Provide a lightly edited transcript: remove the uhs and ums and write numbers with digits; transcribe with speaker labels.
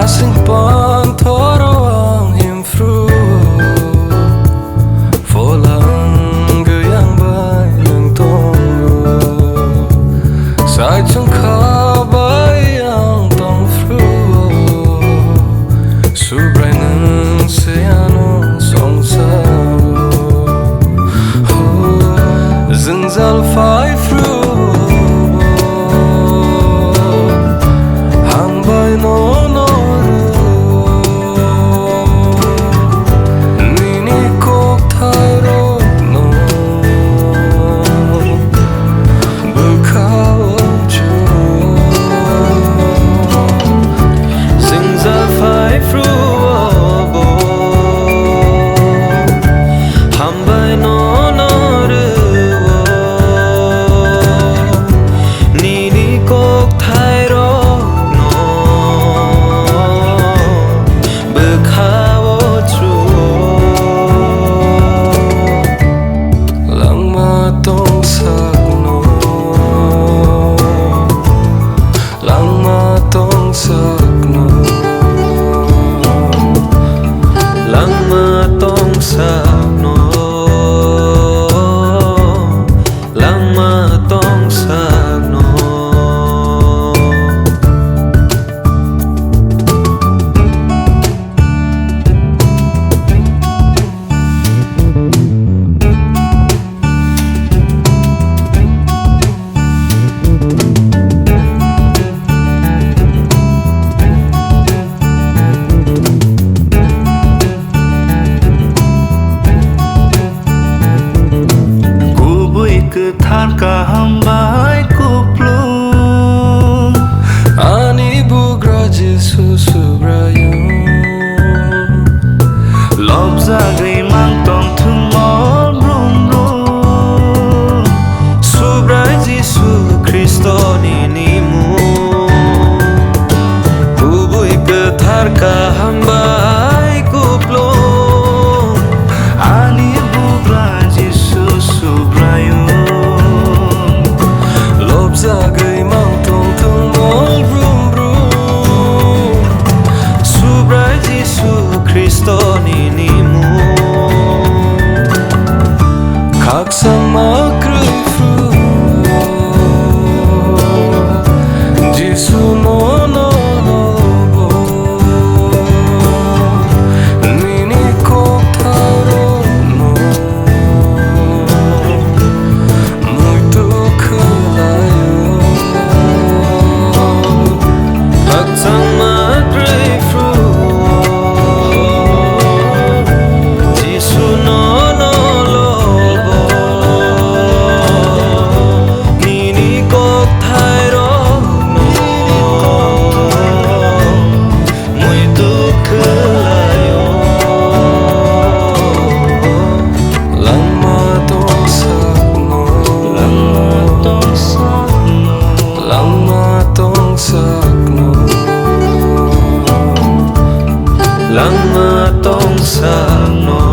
Speaker 1: Asing panthoro ang himphruo Phola angbai angbai ng tongo Saichung ang tongphruo Subrai nwngse songchao Jwngjal phruo Hambai Nono Nini kokthairokno bwkhao Jwngjal phruo Hambai Nono Nini kokthairokno bwkhao Langma Tongsakno Langma Tongsakno Langma Tongsakno Langma Tongsakno
Speaker 2: Tharka hambai kuplung
Speaker 1: Ani bugra Jesu Subrai
Speaker 2: Lobza gri mang tong thumol brum brum Subrai Jesu Khristo Nini mu
Speaker 1: Bubui ke tharka hambai kuplung
Speaker 2: Ani bugra Jesu Subrai
Speaker 1: Zagai mang tong thumol brum brum
Speaker 2: Subrai Jesu Khristo Nini mu
Speaker 1: Khak sama Twiphang Jesu Nono Nini kokthairokno Muito kalayo Sama Twiphang Jesu Nono Nini kokthairokno Muito kalayo Langma Tongsakno
Speaker 2: Langma Tongsakno
Speaker 1: Langma Tongsakno
Speaker 2: Langma Tongsakno